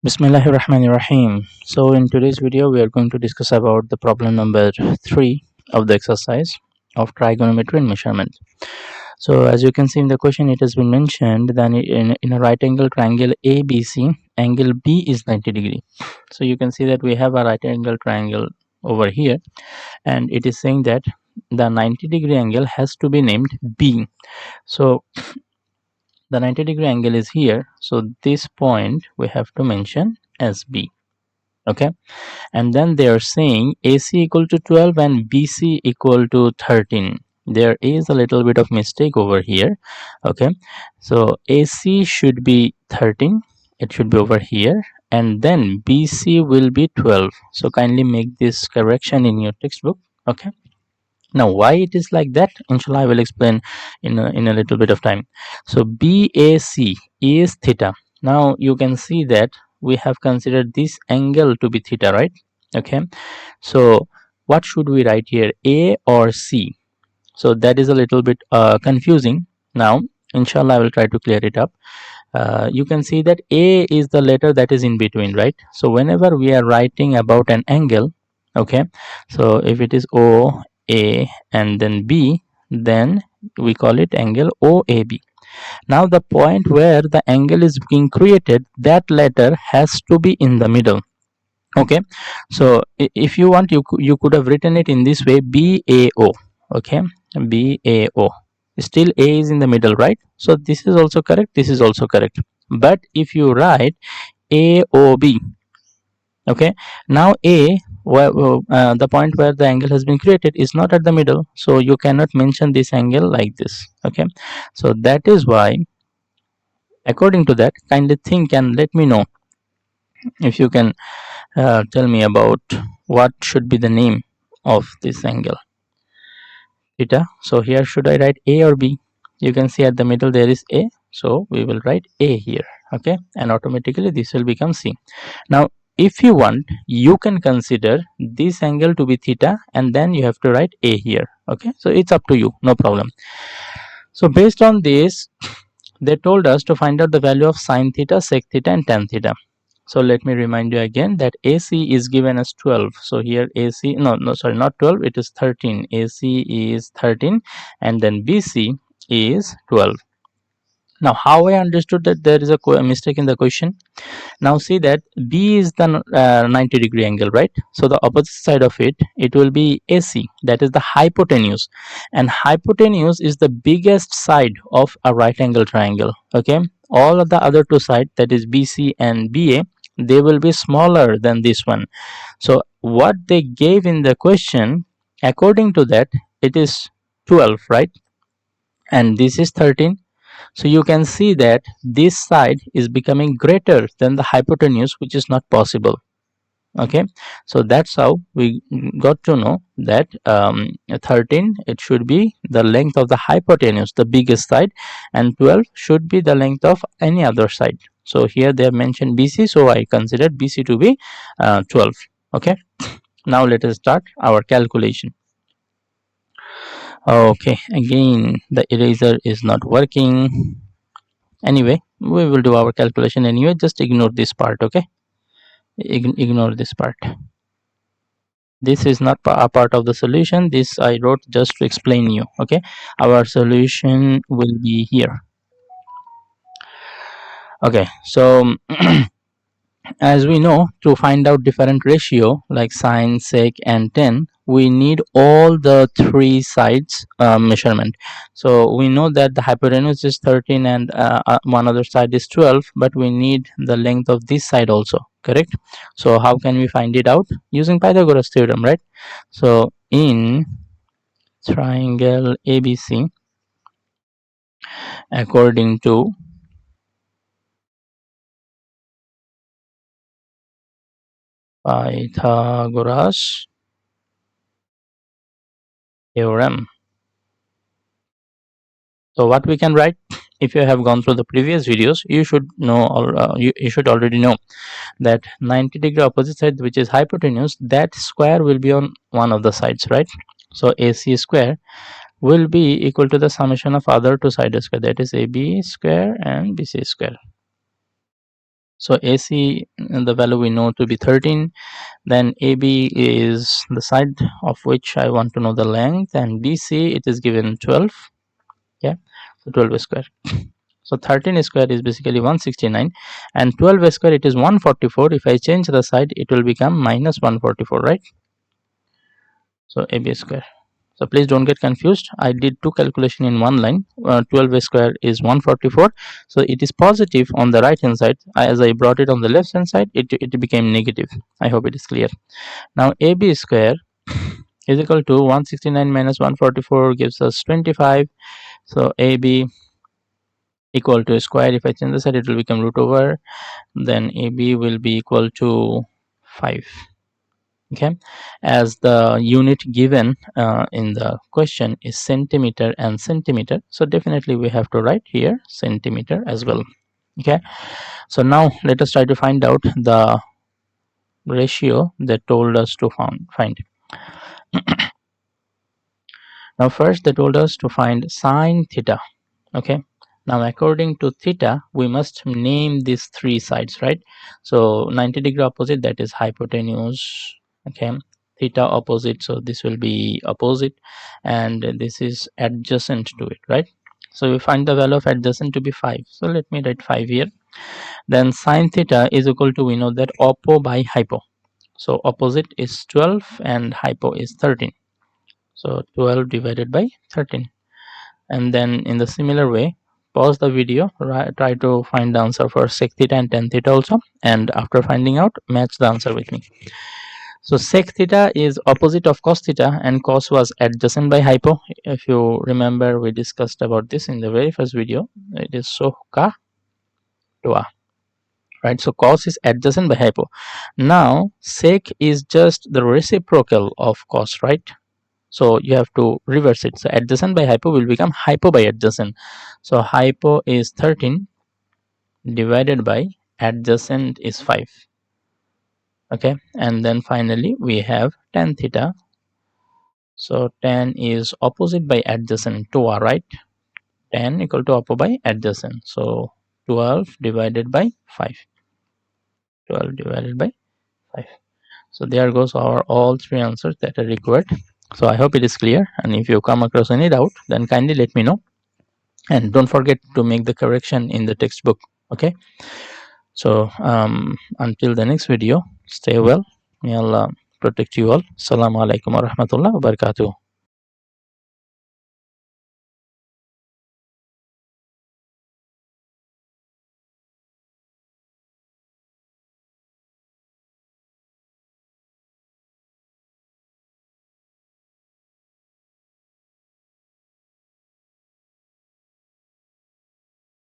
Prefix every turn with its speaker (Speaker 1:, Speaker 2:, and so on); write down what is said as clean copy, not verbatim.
Speaker 1: Bismillahirrahmanirrahim. So in today's video we are going to discuss about the problem number 3 of the exercise of trigonometry and measurement. So as you can see in the question, it has been mentioned that in a right angle triangle ABC, angle B is 90 degree. So you can see that we have a right angle triangle over here, and it is saying that the 90 degree angle has to be named B. So the 90 degree angle is here, so this point we have to mention as B. Okay, and then they are saying AC equal to 12 and BC equal to 13. There is a little bit of mistake over here. Okay, so AC should be 13, it should be over here, and then BC will be 12. So kindly make this correction in your textbook. Okay, now why it is like that, inshallah I will explain in a little bit of time. So BAC is theta. Now you can see that we have considered this angle to be theta, right? Okay, so what should we write here, A or C? So that is a little bit confusing. Now inshallah I will try to clear it up. You can see that A is the letter that is in between, right? So whenever we are writing about an angle, okay, so if it is O, A and then B, then we call it angle OAB. Now the point where the angle is being created, that letter has to be in the middle. Okay, so if you want, you could have written it in this way, BAO. Okay, BAO, still A is in the middle, right? So this is also correct, this is also correct. But if you write AOB, okay, now A, the point where the angle has been created is not at the middle, so you cannot mention this angle like this. Okay, so that is why, according to that, kindly think and let me know if you can tell me about what should be the name of this angle theta. So here should I write A or B? You can see at the middle there is A, so we will write A here. Okay, and automatically this will become C. Now if you want, you can consider this angle to be theta and then you have to write A here. Okay, so it's up to you, no problem. So based on this, they told us to find out the value of sine theta, sec theta and tan theta. So let me remind you again that AC is given as 12. So here AC, sorry, not 12, it is 13. AC is 13 and then BC is 12. Now how I understood that there is a mistake in the question? Now see that B is the 90 degree angle, right? So the opposite side of it, it will be AC, that is the hypotenuse, and hypotenuse is the biggest side of a right angle triangle. Okay, all of the other two sides, that is BC and BA, they will be smaller than this one. So what they gave in the question, according to that, it is 12, right? And this is 13. So you can see that this side is becoming greater than the hypotenuse, which is not possible. Okay, so that's how we got to know that 13, it should be the length of the hypotenuse, the biggest side, and 12 should be the length of any other side. So here they have mentioned BC, so I considered BC to be 12. Okay, now let us start our calculation. Okay, again the eraser is not working. Anyway, we will do our calculation anyway, just ignore this part. Okay, ignore this part. This is not a part of the solution, this I wrote just to explain you. Okay, our solution will be here. Okay, so as we know, to find out different ratio like sine, sec and tan, we need all the three sides measurement. So we know that the hypotenuse is 13 and one other side is 12, but we need the length of this side also, correct? So how can we find it out? Using Pythagoras theorem, right? So in triangle ABC, according to Pythagoras theorem, so what we can write, if you have gone through the previous videos, you should know, or you should already know that 90 degree opposite side, which is hypotenuse, that square will be on one of the sides, right? So AC square will be equal to the summation of other two sides square, that is AB square and BC square. So AC, the value we know to be 13. Then AB is the side of which I want to know the length, and BC, it is given 12. Yeah, so 12 square. So 13 square is basically 169, and 12 square, it is 144. If I change the side, it will become minus 144, right? So AB square. So please don't get confused. I did two calculation in one line. 12 square is 144. So it is positive on the right hand side. As I brought it on the left hand side, it became negative. I hope it is clear. Now AB square is equal to 169 minus 144 gives us 25. So AB equal to square. If I change the side, it will become root over. Then AB will be equal to 5. Okay, as the unit given in the question is centimeter and centimeter, so definitely we have to write here centimeter as well. Okay, so now let us try to find out the ratio that told us to find. Now first they told us to find sine theta. Okay, now according to theta we must name these three sides, right? So 90-degree opposite, that is hypotenuse. Okay, theta opposite, so this will be opposite, and this is adjacent to it, right? So we find the value of adjacent to be 5, so let me write 5 here. Then sine theta is equal to, we know that oppo by hypo, so opposite is 12 and hypo is 13, so 12 divided by 13. And then in the similar way, pause the video, try to find the answer for sec theta and tan theta also, and after finding out, match the answer with me. So sec theta is opposite of cos theta, and cos was adjacent by hypo. If you remember, we discussed about this in the very first video. It is sohka toa, right? So cos is adjacent by hypo. Now sec is just the reciprocal of cos, right? So you have to reverse it. So adjacent by hypo will become hypo by adjacent. So hypo is 13 divided by adjacent is 5. Okay, and then finally we have tan theta. So tan is opposite by adjacent, 2, right? Tan equal to oppo by adjacent. So 12 divided by 5. 12 divided by 5. So there goes our all three answers that are required. So I hope it is clear, and if you come across any doubt, then kindly let me know. And don't forget to make the correction in the textbook. Okay, so until the next video, stay well. May Allah protect you all. Assalamu alaikum wa rahmatullahi wa barakatuh.